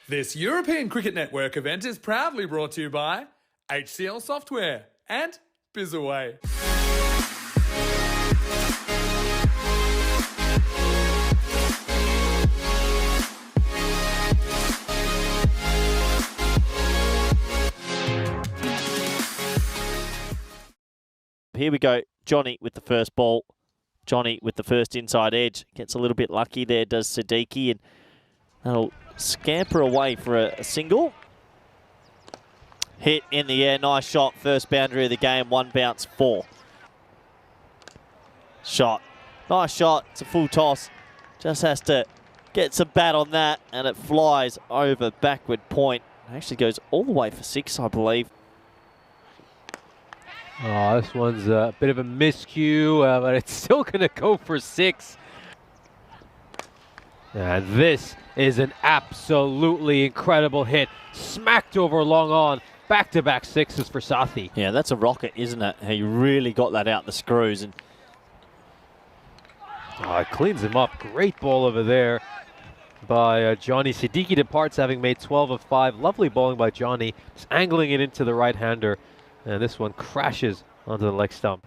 This European Cricket Network event is proudly brought to you by HCL Software and BizAway. Here we go. Johnny with the first ball. Johnny with the first inside edge. Gets a little bit lucky there, does Siddiqui, and that'll scamper away for a single. Hit in the air. Nice shot. First boundary of the game. One bounce, 4. Shot. Nice shot. It's a full toss. Just has to get some bat on that, and it flies over backward point. It actually goes all the way for 6, I believe. Oh, this one's a bit of a miscue, but it's still going to go for 6. And this is an absolutely incredible hit. Smacked over long on. Back-to-back 6s for Sathi. Yeah, that's a rocket, isn't it? He really got that out the screws. And it cleans him up. Great ball over there by Johnny. Siddiqui departs having made 12 of 5. Lovely bowling by Johnny. Just angling it into the right-hander. And this one crashes onto the leg stump.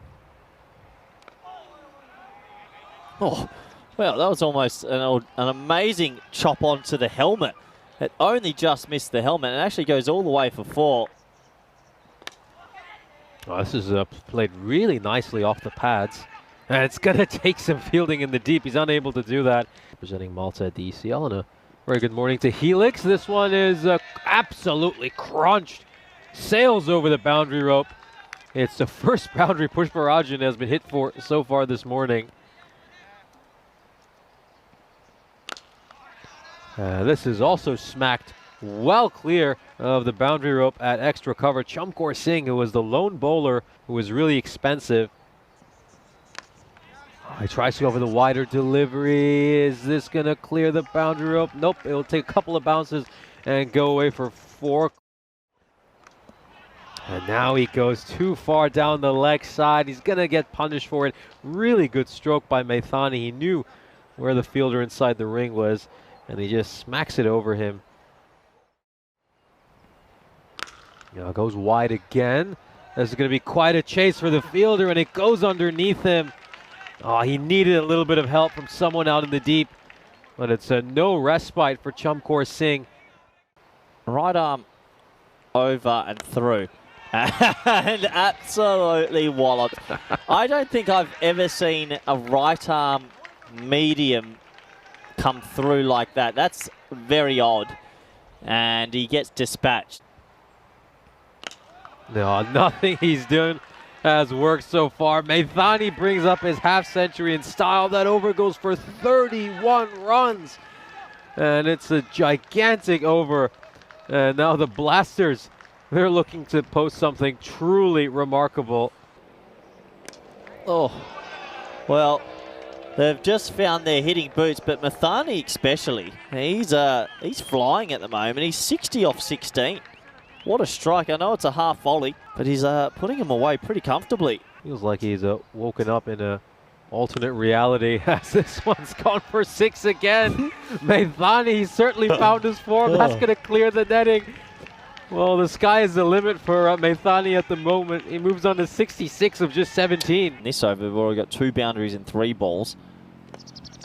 oh, well, that was almost an amazing chop onto the helmet. It only just missed the helmet and actually goes all the way for 4. Oh, this is played really nicely off the pads. And it's going to take some fielding in the deep. He's unable to do that. Representing Malta at the ECL. And a very good morning to Helix. This one is absolutely crunched. Sails over the boundary rope. It's the first boundary Pushparajan has been hit for so far this morning. This is also smacked well clear of the boundary rope at extra cover. Encore Singh, who was the lone bowler, who was really expensive. He tries to go for the wider delivery. Is this going to clear the boundary rope? Nope. It'll take a couple of bounces and go away for 4. And now he goes too far down the leg side. He's going to get punished for it. Really good stroke by Maithani. He knew where the fielder inside the ring was, and he just smacks it over him. Now goes wide again. This is going to be quite a chase for the fielder, and it goes underneath him. Oh, he needed a little bit of help from someone out in the deep, but it's no respite for Encore Singh. Right arm over and through. And absolutely walloped. I don't think I've ever seen a right arm medium come through like that. That's very odd. And he gets dispatched. No, nothing he's doing has worked so far. Maithani brings up his half-century in style. That over goes for 31 runs. And it's a gigantic over. And now the Blasters, they're looking to post something truly remarkable. Oh, well, they've just found their hitting boots, but Maithani especially, he's flying at the moment. He's 60 off 16. What a strike. I know it's a half volley, but he's putting him away pretty comfortably. Feels like he's woken up in a alternate reality as this one's gone for 6 again. Maithani certainly found his form. That's going to clear the netting. Well, the sky is the limit for Maithani at the moment. He moves on to 66 of just 17. This over, we've already got 2 boundaries and 3 balls.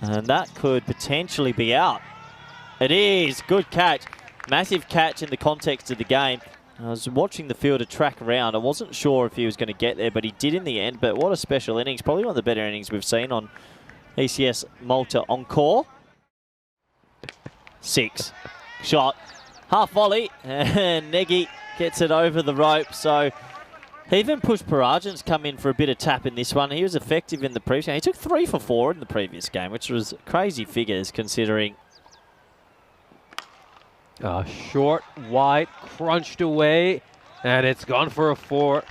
And that could potentially be out. It is. Good catch. Massive catch in the context of the game. I was watching the fielder track around. I wasn't sure if he was going to get there, but he did in the end. But what a special innings. Probably one of the better innings we've seen on ECS Malta Encore. 6. Shot. Half volley, and Negi gets it over the rope. So even Pushparajan's come in for a bit of tap in this one. He was effective in the previous game. He took 3 for 4 in the previous game, which was crazy figures considering. Short, wide, crunched away, and it's gone for a 4.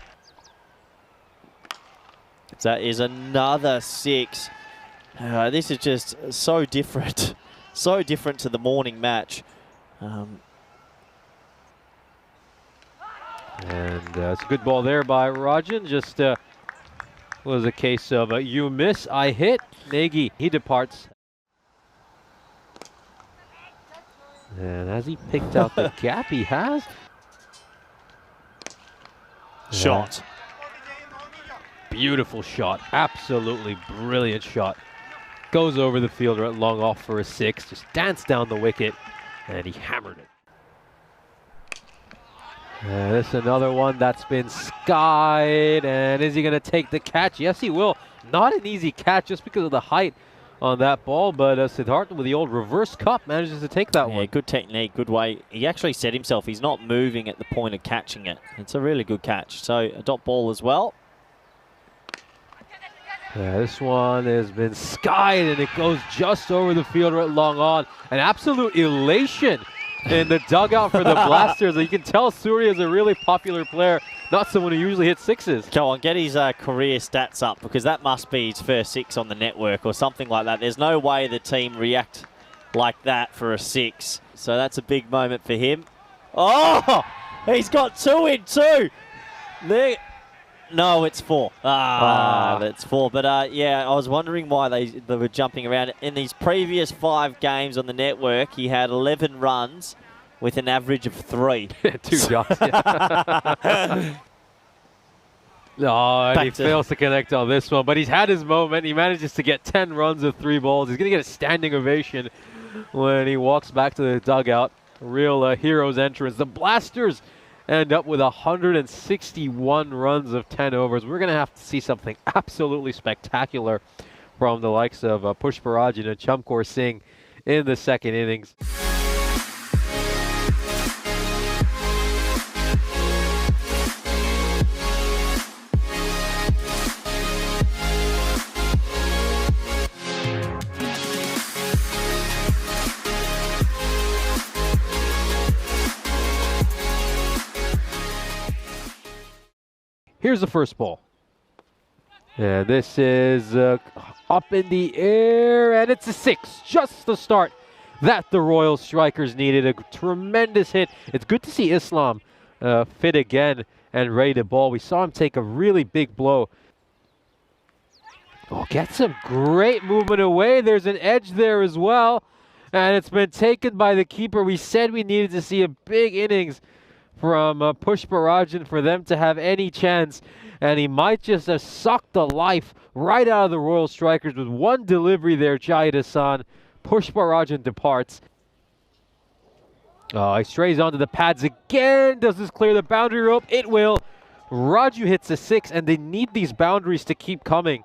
That is another 6. This is just so different. So different to the morning match. And it's a good ball there by Rajan. Just was a case of you miss, I hit. Negi, he departs. And has he picked out the gap? He has. Shot. Beautiful shot. Absolutely brilliant shot. Goes over the fielder at long off for a 6. Just danced down the wicket, and he hammered it. This is another one that's been skied. And is he going to take the catch? Yes, he will. Not an easy catch just because of the height on that ball, but Siddhartha with the old reverse cup manages to take that one. Yeah, good technique, good way. He actually set himself. He's not moving at the point of catching it. It's a really good catch. So a dot ball as well. Yeah, this one has been skied, and it goes just over the fielder at long on. An absolute elation in the dugout for the Blasters. You can tell Surya is a really popular player, not someone who usually hits 6s. Go on, get his career stats up, because that must be his first 6 on the network or something like that. There's no way the team react like that for a 6. So that's a big moment for him. Oh, he's got 2 in 2. There. No, it's 4. That's 4. But yeah, I was wondering why they were jumping around. In these previous 5 games on the network, he had 11 runs with an average of 3. 2 shots. Oh, and he fails to connect on this one. But he's had his moment. He manages to get 10 runs of 3 balls. He's going to get a standing ovation when he walks back to the dugout. A real hero's entrance. The Blasters end up with 161 runs of 10 overs. We're going to have to see something absolutely spectacular from the likes of Pushparajan and Encore Singh in the second innings. Here's the first ball. Yeah, this is up in the air, and it's a 6. Just the start that the Royal Strikers needed. A tremendous hit. It's good to see Islam fit again and ready to ball. We saw him take a really big blow. Oh, get some great movement away. There's an edge there as well, and it's been taken by the keeper. We said we needed to see a big innings from Pushparajan for them to have any chance, and he might just have sucked the life right out of the Royal Strikers with one delivery there. Jahid Hassan. Pushparajan departs. Oh, he strays onto the pads again. Does this clear the boundary rope? It will. Raju hits a 6, and they need these boundaries to keep coming.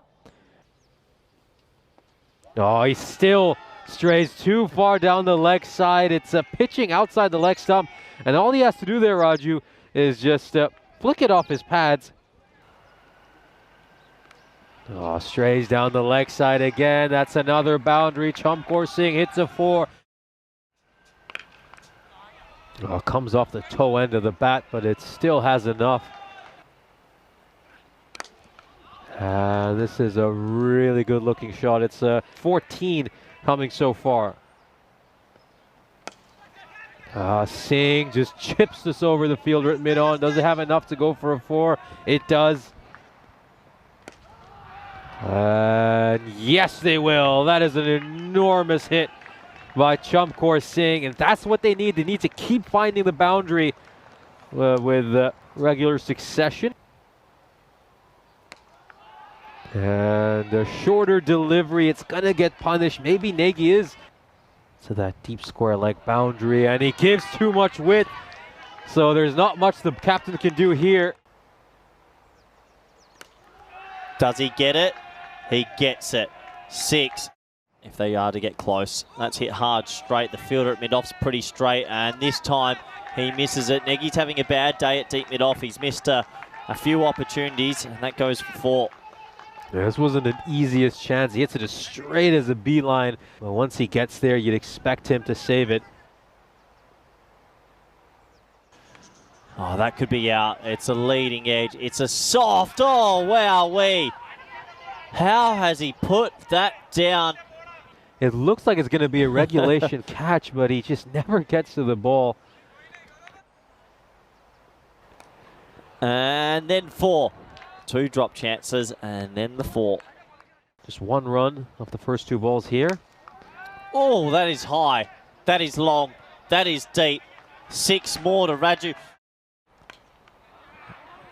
Oh, he still strays too far down the leg side. It's pitching outside the leg stump. And all he has to do there, Raju, is just flick it off his pads. Oh, strays down the leg side again. That's another boundary. Encore Singh hits a 4. Oh, comes off the toe end of the bat, but it still has enough. This is a really good looking shot. It's 14 coming so far. Singh just chips this over the fielder at mid-on. Does it have enough to go for a 4? It does. Yes, they will. That is an enormous hit by Encore Singh, and that's what they need. They need to keep finding the boundary with regular succession. And a shorter delivery. It's going to get punished. Maybe Nagy is to that deep square leg boundary, and he gives too much width, so there's not much the captain can do here. Does he get it? He gets it. 6 if they are to get close. That's hit hard straight. The fielder at mid-off's pretty straight, and this time he misses it. Nagy's having a bad day at deep mid-off. He's missed a few opportunities, and that goes for 4. Yeah, this wasn't an easiest chance. He hits it as straight as a beeline. But once he gets there, you'd expect him to save it. Oh, that could be out. It's a leading edge. It's a soft. Oh, wowee. How has he put that down? It looks like it's going to be a regulation catch, but he just never gets to the ball. And then 4. 2 drop chances, and then the 4. Just 1 run off the first 2 balls here. Oh, that is high. That is long. That is deep. 6 more to Raju.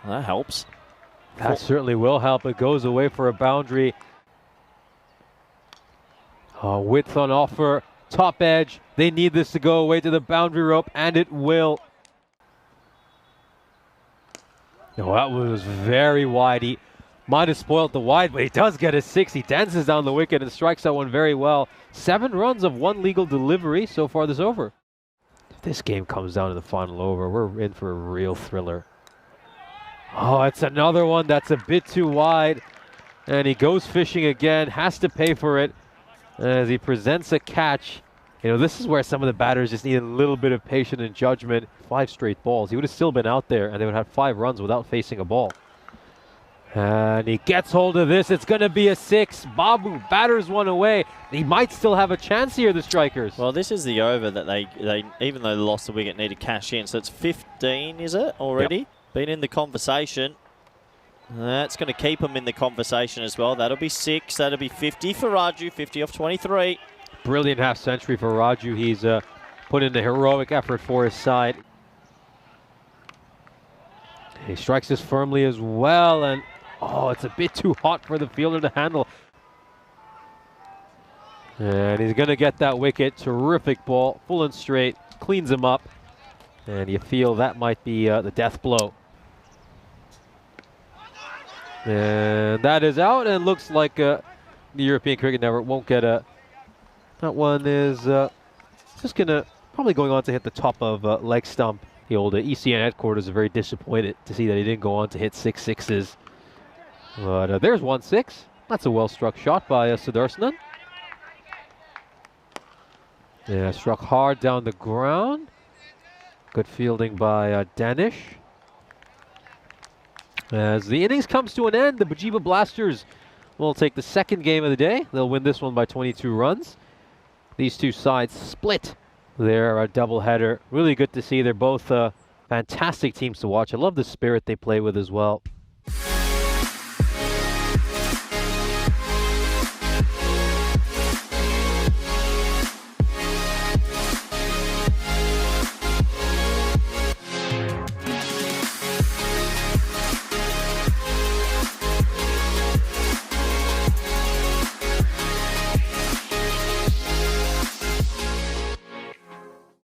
That helps. That certainly will help. It goes away for a boundary. Width on offer. Top edge. They need this to go away to the boundary rope, and it will. No, that was very wide. He might have spoiled the wide, but he does get a 6. He dances down the wicket and strikes that one very well. 7 runs of 1 legal delivery so far this over. If this game comes down to the final over, we're in for a real thriller. Oh, it's another one that's a bit too wide. And he goes fishing again, has to pay for it as he presents a catch. You know, this is where some of the batters just need a little bit of patience and judgment. 5 straight balls. He would have still been out there, and they would have 5 runs without facing a ball. And he gets hold of this. It's going to be a 6. Babu batters one away. He might still have a chance here, the Strikers. Well, this is the over that they even though they lost the wicket, need to cash in. So it's 15, is it, already? Yep. Been in the conversation. That's going to keep him in the conversation as well. That'll be 6. That'll be 50 for Raju. 50 off 23. Brilliant half century for Raju. He's put in a heroic effort for his side. He strikes this firmly as well, and oh, it's a bit too hot for the fielder to handle. And he's going to get that wicket. Terrific ball, full and straight, cleans him up. And you feel that might be the death blow. And that is out, and looks like the European Cricket Network won't get a... That one is just probably going on to hit the top of leg stump. The old ECN headquarters are very disappointed to see that he didn't go on to hit 6 sixes. But there's 1-6. That's a well-struck shot by Sudarsnan. Yeah, struck hard down the ground. Good fielding by Danish. As the innings comes to an end, the Bajiba Blasters will take the second game of the day. They'll win this one by 22 runs. These two sides split their doubleheader. Really good to see. They're both fantastic teams to watch. I love the spirit they play with as well.